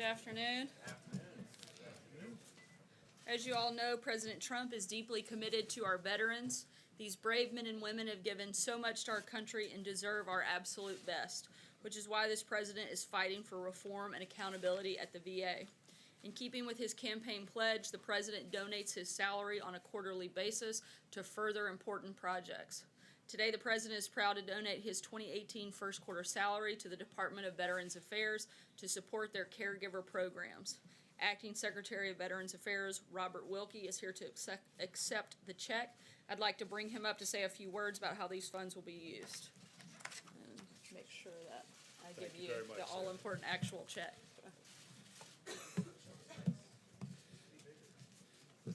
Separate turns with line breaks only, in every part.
Good afternoon. As you all know, President Trump is deeply committed to our veterans. These brave men and women have given so much to our country and deserve our absolute best, which is why this president is fighting for reform and accountability at the VA. In keeping with his campaign pledge, the president donates his salary on a quarterly basis to further important projects. Today, the president is proud to donate his 2018 first quarter salary to the Department of Veterans Affairs to support their caregiver programs. Acting Secretary of Veterans Affairs, Robert Wilkie, is here to accept the check. I'd like to bring him up to say a few words about how these funds will be used. And make sure that I give you the all-important actual check.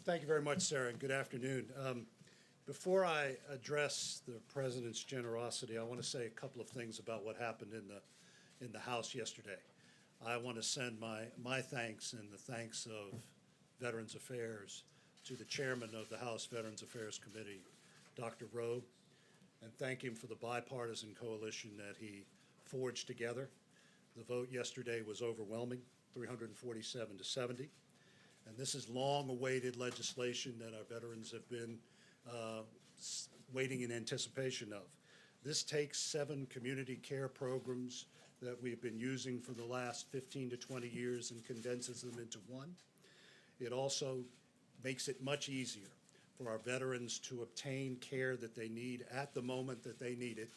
Thank you very much, Sarah, and good afternoon. Before I address the President's generosity, I want to say a couple of things about what happened in the House yesterday. I want to send my thanks and the thanks of Veterans Affairs to the Chairman of the House Veterans Affairs Committee, Dr. Rowe, and thank him for the bipartisan coalition that he forged together. The vote yesterday was overwhelming, 347 to 70. And this is long-awaited legislation that our veterans have been waiting in anticipation of. This takes 7 community care programs that we've been using for the last 15 to 20 years and condenses them into one. It also makes it much easier for our veterans to obtain care that they need at the moment that they need it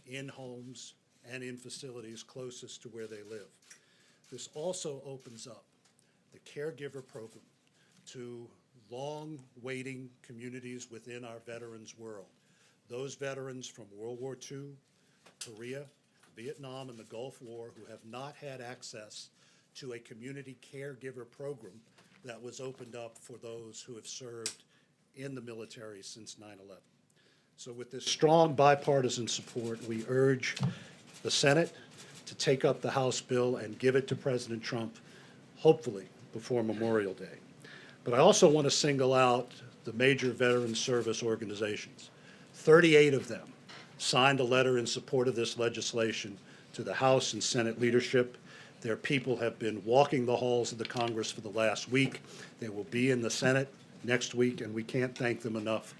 in homes and in facilities closest to where they live. This also opens up the caregiver program to long-waiting communities within our veterans' world. Those veterans from World War II, Korea, Vietnam, and the Gulf War who have not had access to a community caregiver program that was opened up for those who have served in the military since 9/11. So with this strong bipartisan support, we urge the Senate to take up the House bill and give it to President Trump, hopefully before Memorial Day. But I also want to single out the major veteran service organizations. 38 of them signed a letter in support of this legislation to the House and Senate leadership. Their people have been walking the halls of the Congress for the last week. They will be in the Senate next week, and we can't thank them enough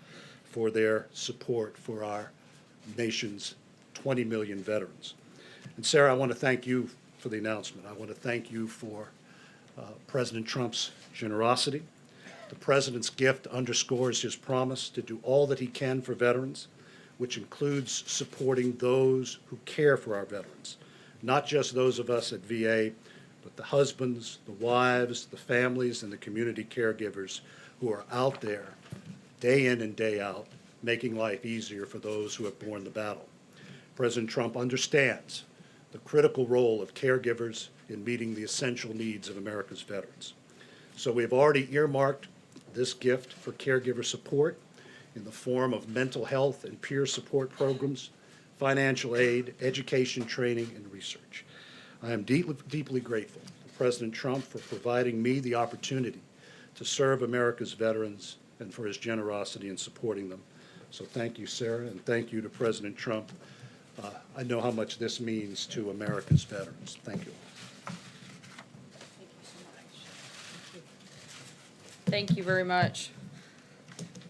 for their support for our nation's 20 million veterans. And Sarah, I want to thank you for the announcement. I want to thank you for President Trump's generosity. The President's gift underscores his promise to do all that he can for veterans, which includes supporting those who care for our veterans, not just those of us at VA, but the husbands, the wives, the families, and the community caregivers who are out there day in and day out, making life easier for those who have borne the battle. President Trump understands the critical role of caregivers in meeting the essential needs of America's veterans. So we have already earmarked this gift for caregiver support in the form of mental health and peer support programs, financial aid, education, training, and research. I am deeply grateful to President Trump for providing me the opportunity to serve America's veterans and for his generosity in supporting them. So thank you, Sarah, and thank you to President Trump. I know how much this means to America's veterans. Thank you.
Thank you very much.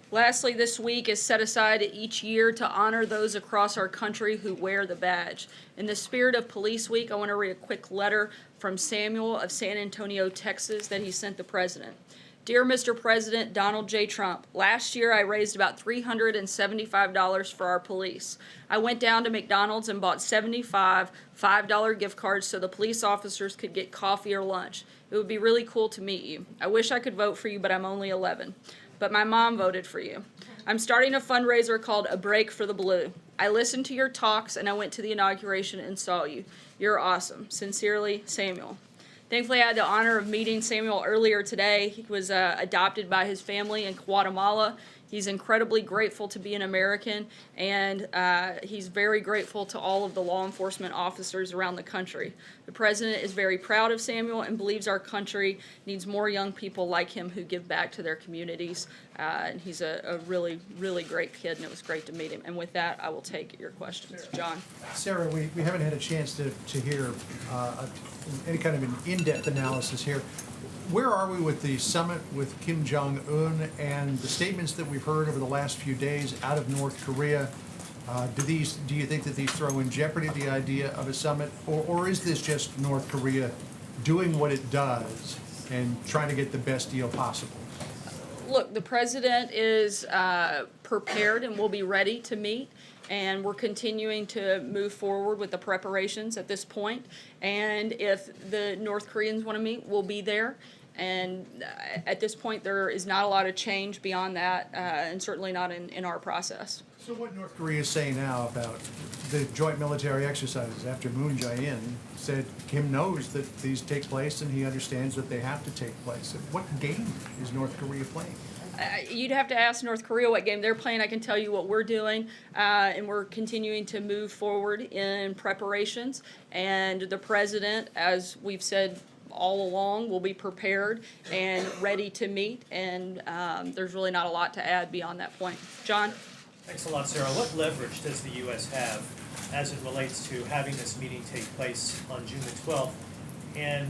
Lastly, this week is set aside each year to honor those across our country who wear the badge. In the spirit of Police Week, I want to read a quick letter from Samuel of San Antonio, Texas, that he sent the President. Dear Mr. President Donald J. Trump, last year I raised about $375 for our police. I went down to McDonald's and bought 75 $5 gift cards so the police officers could get coffee or lunch. It would be really cool to meet you. I wish I could vote for you, but I'm only 11. But my mom voted for you. I'm starting a fundraiser called A Break for the Blue. I listened to your talks and I went to the inauguration and saw you. You're awesome. Sincerely, Samuel. Thankfully, I had the honor of meeting Samuel earlier today. He was adopted by his family in Guatemala. He's incredibly grateful to be an American, and he's very grateful to all of the law enforcement officers around the country. The president is very proud of Samuel and believes our country needs more young people like him who give back to their communities. And he's a really, really great kid, and it was great to meet him. And with that, I will take your questions. John?
Sarah, we haven't had a chance to hear any kind of an in-depth analysis here. Where are we with the summit with Kim Jong-un and the statements that we've heard over the last few days out of North Korea? Do you think that these throw in jeopardy the idea of a summit, or is this just North Korea doing what it does and trying to get the best deal possible?
Look, the president is prepared and will be ready to meet, and we're continuing to move forward with the preparations at this point. And if the North Koreans want to meet, we'll be there. And at this point, there is not a lot of change beyond that, and certainly not in our process.
So what North Korea is saying now about the joint military exercises after Moon Jae-in said Kim knows that these take place and he understands that they have to take place. What game is North Korea playing?
You'd have to ask North Korea what game they're playing. I can tell you what we're doing, and we're continuing to move forward in preparations. And the president, as we've said all along, will be prepared and ready to meet. And there's really not a lot to add beyond that point. John?
Thanks a lot, Sarah. What leverage does the U.S. have as it relates to having this meeting take place on June the 12th, and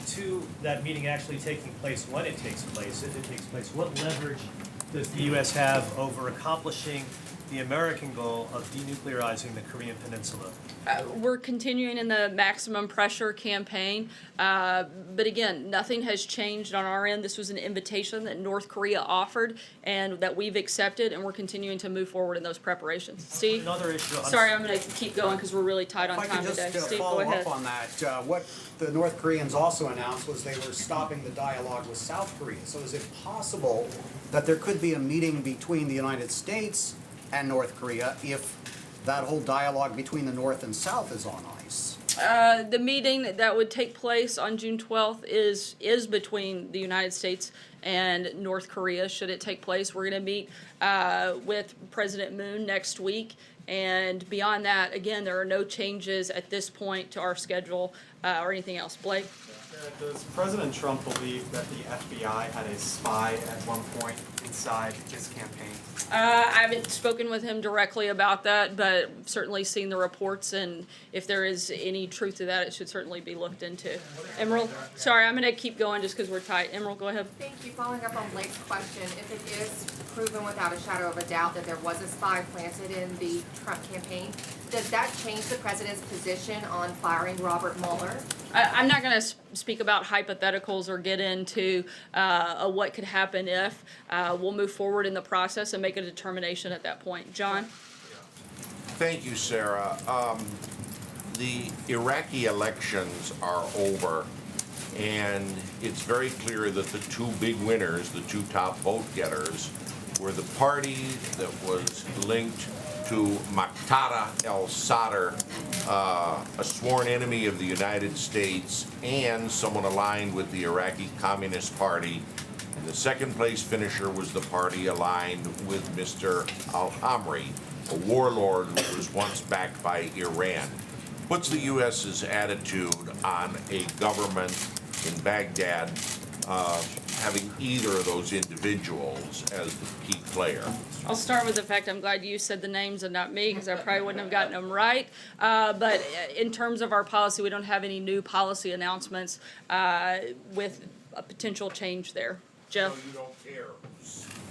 to that meeting actually taking place when it takes place, if it takes place? What leverage does the U.S. have over accomplishing the American goal of denuclearizing the Korean Peninsula?
We're continuing in the maximum pressure campaign, but again, nothing has changed on our end. This was an invitation that North Korea offered and that we've accepted, and we're continuing to move forward in those preparations. Steve?
Another issue.
Sorry, I'm going to keep going because we're really tight on
If I
time
could
today.
just
Steve, go
follow
ahead.
up on that, what the North Koreans also announced was they were stopping the dialogue with South Korea. So is it possible that there could be a meeting between the United States and North Korea if that whole dialogue between the North and South is on ice?
The meeting that would take place on June 12th is between the United States and North Korea, should it take place. We're going to meet with President Moon next week. And beyond that, again, there are no changes at this point to our schedule or anything else. Blake?
Does President Trump believe that the FBI had a spy at one point inside his campaign?
I haven't spoken with him directly about that, but certainly seen the reports, and if there is any truth to that, it should certainly be looked into. Emerald? Sorry, I'm going to keep going just because we're tight. Emerald, go ahead.
Thank you. Following up on Blake's question, if it is proven without a shadow of a doubt that there was a spy planted in the Trump campaign, does that change the president's position on firing Robert Mueller?
I'm not going to speak about hypotheticals or get into what could happen if. We'll move forward in the process and make a determination at that point. John?
Thank you, Sarah. The Iraqi elections are over, and it's very clear that the two big winners, the two top vote getters, were the party that was linked to Muqtada al-Sadr, a sworn enemy of the United States, and someone aligned with the Iraqi Communist Party. And the second place finisher was the party aligned with Mr. al-Hamri, a warlord who was once backed by Iran. What's the U.S.'s attitude on a government in Baghdad having either of those individuals as the key player?
I'll start with the fact I'm glad you said the names and not me, because I probably wouldn't have gotten them right. But in terms of our policy, we don't have any new policy announcements with a potential change there. Jeff?
So you don't care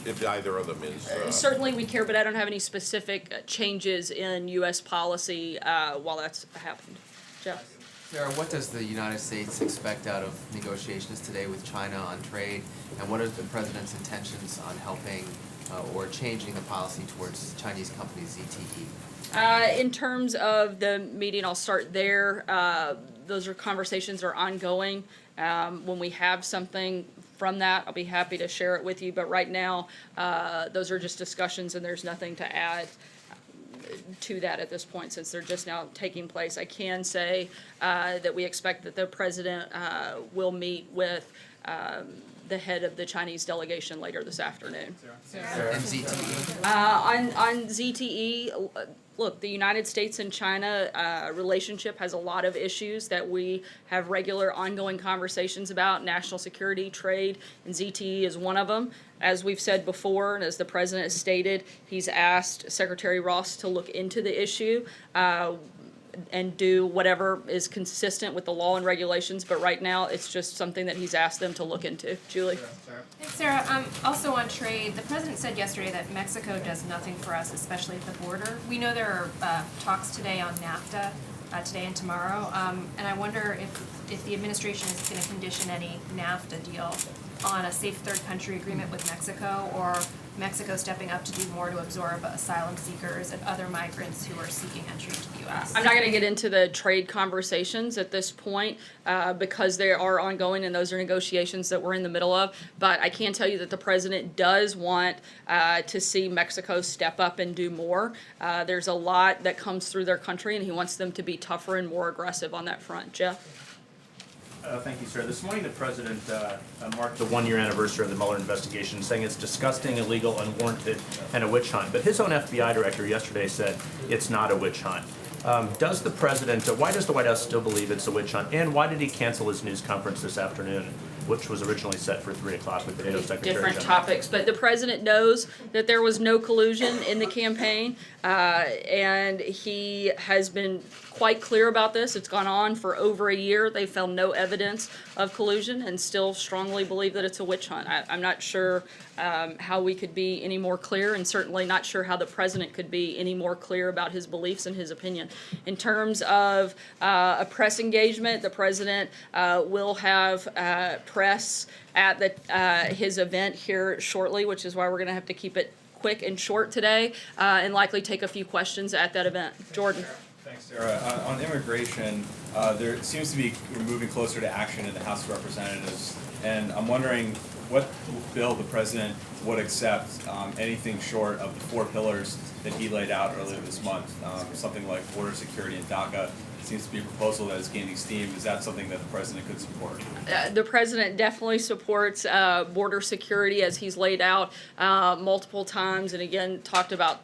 if either of them is...
Certainly we care, but I don't have any specific changes in U.S. policy while that's happened. Jeff?
Sarah, what does the United States expect out of negotiations today with China on trade, and what are the president's intentions on helping or changing the policy towards Chinese companies, ZTE?
In terms of the meeting, I'll start there. Those conversations are ongoing. When we have something from that, I'll be happy to share it with you. But right now, those are just discussions, and there's nothing to add to that at this point, since they're just now taking place. I can say that we expect that the president will meet with the head of the Chinese delegation later this afternoon.
And ZTE.
On ZTE, look, the United States and China relationship has a lot of issues that we have regular ongoing conversations about, national security, trade, and ZTE is one of them. As we've said before, and as the president has stated, he's asked Secretary Ross to look into the issue and do whatever is consistent with the law and regulations, but right now, it's just something that he's asked them to look into. Julie?
Thanks, Sarah. Also on trade, the president said yesterday that Mexico does nothing for us, especially at the border. We know there are talks today on NAFTA, today and tomorrow, and I wonder if the administration is going to condition any NAFTA deal on a safe third country agreement with Mexico, or Mexico stepping up to do more to absorb asylum seekers and other migrants who are seeking entry into the U.S.
I'm not going to get into the trade conversations at this point because they are ongoing and those are negotiations that we're in the middle of. But I can tell you that the president does want to see Mexico step up and do more. There's a lot that comes through their country, and he wants them to be tougher and more aggressive on that front. Jeff?
Thank you, sir. This morning, the president marked the one-year anniversary of the Mueller investigation, saying it's disgusting, illegal, unwarranted, and a witch hunt. But his own FBI director yesterday said it's not a witch hunt. Does the president, why does the White House still believe it's a witch hunt? And why did he cancel his news conference this afternoon, which was originally set for 3 o'clock with the NATO Secretary
Different
General?
topics, but the president knows that there was no collusion in the campaign, and he has been quite clear about this. It's gone on for over a year. They found no evidence of collusion and still strongly believe that it's a witch hunt. I'm not sure how we could be any more clear, and certainly not sure how the president could be any more clear about his beliefs and his opinion. In terms of a press engagement, the president will have press at his event here shortly, which is why we're going to have to keep it quick and short today, and likely take a few questions at that event. Jordan.
Thanks, Sarah. On immigration, there seems to be we're moving closer to action in the House of Representatives, and I'm wondering what bill the president would accept, anything short of the 4 pillars that he laid out earlier this month, something like border security and DACA. Seems to be a proposal that is gaining steam. Is that something that the president could support?
The president definitely supports border security as he's laid out multiple times, and again talked about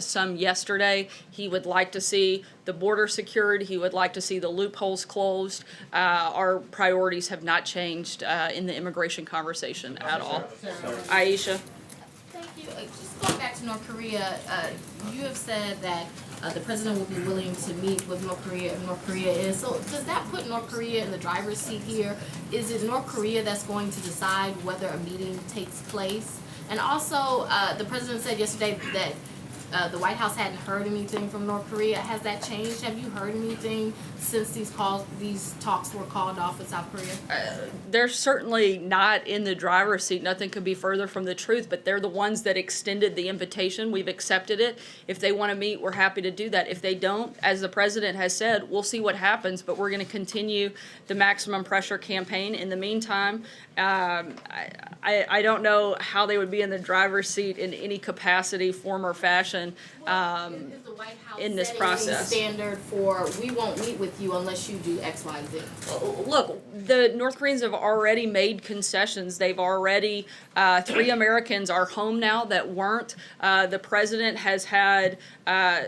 some yesterday. He would like to see the border secured. He would like to see the loopholes closed. Our priorities have not changed in the immigration conversation at all. Aisha.
Thank you. Just going back to North Korea, you have said that the president will be willing to meet with North Korea if North Korea is. So does that put North Korea in the driver's seat here? Is it North Korea that's going to decide whether a meeting takes place? And also, the president said yesterday that the White House hadn't heard anything from North Korea. Has that changed? Have you heard anything since these talks were called off with South Korea?
They're certainly not in the driver's seat. Nothing could be further from the truth, but they're the ones that extended the invitation. We've accepted it. If they want to meet, we're happy to do that. If they don't, as the president has said, we'll see what happens, but we're going to continue the maximum pressure campaign. In the meantime, I don't know how they would be in the driver's seat in any capacity, form, or fashion
Is the White House
in this
setting
process.
a standard for we won't meet with you unless you do X, Y, Z?
Look, the North Koreans have already made concessions. They've already, 3 Americans are home now that weren't. The president has had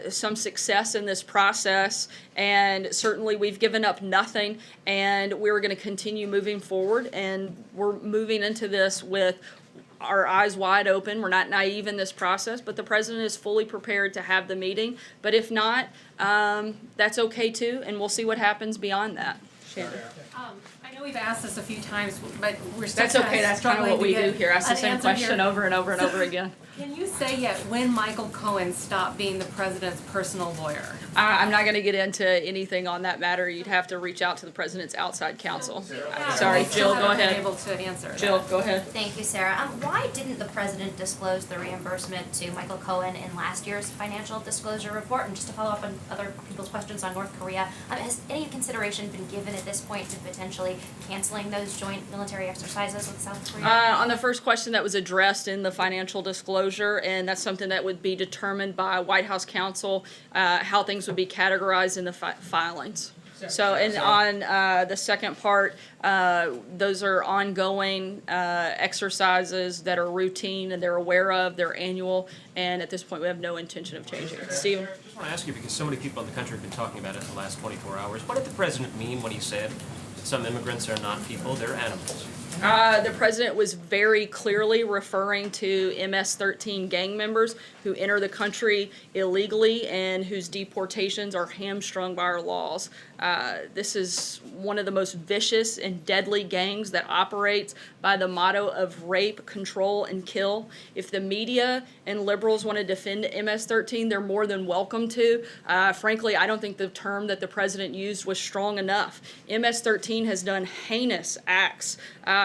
some success in this process, and certainly we've given up nothing, and we're going to continue moving forward, and we're moving into this with our eyes wide open. We're not naive in this process, but the president is fully prepared to have the meeting. But if not, that's okay too, and we'll see what happens beyond that. Shannon.
I know we've asked this a few times, but we're still
That's okay, that's kind of what we do here, ask the same question over and over and over again.
Can you say yet when Michael Cohen stopped being the president's personal lawyer?
I'm not going to get into anything on that matter. You'd have to reach out to the president's outside counsel. Sorry, Jill, go
Haven't been
ahead.
able to answer.
Jill, go ahead.
Thank you, Sarah. Why didn't the president disclose the reimbursement to Michael Cohen in last year's financial disclosure report? And just to follow up on other people's questions on North Korea, has any consideration been given at this point to potentially canceling those joint military exercises with South Korea?
On the first question, that was addressed in the financial disclosure, and that's something that would be determined by White House counsel, how things would be categorized in the filings. So, and on the second part, those are ongoing exercises that are routine and they're aware of, they're annual, and at this point, we have no intention of changing it. Stephen?
I just want to ask you, because so many people in the country have been talking about it in the last 24 hours, what did the president mean when he said that some immigrants are not people, they're animals?
The president was very clearly referring to MS-13 gang members who enter the country illegally and whose deportations are hamstrung by our laws. This is one of the most vicious and deadly gangs that operates by the motto of rape, control, and kill. If the media and liberals want to defend MS-13, they're more than welcome to. Frankly, I don't think the term that the president used was strong enough. MS-13 has done heinous acts.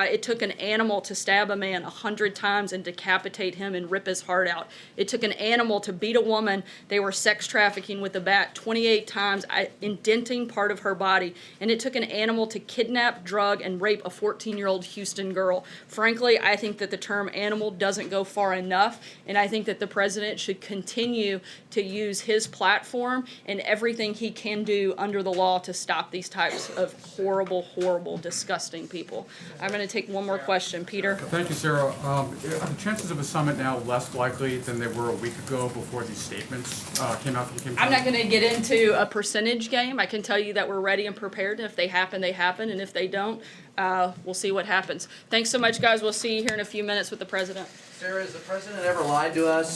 It took an animal to stab a man 100 times and decapitate him and rip his heart out. It took an animal to beat a woman they were sex trafficking with a bat 28 times, indenting part of her body. And it took an animal to kidnap, drug, and rape a 14-year-old Houston girl. Frankly, I think that the term animal doesn't go far enough, and I think that the president should continue to use his platform and everything he can do under the law to stop these types of horrible, horrible, disgusting people. I'm going to take one more question. Peter?
Thank you, Sarah. Are the chances of a summit now less likely than they were a week ago before these statements came out from Kim Jong-un?
I'm not going to get into a percentage game. I can tell you that we're ready and prepared. If they happen, they happen. And if they don't, we'll see what happens. Thanks so much, guys. We'll see you here in a few minutes with the president.
Sarah, has the president ever lied to us?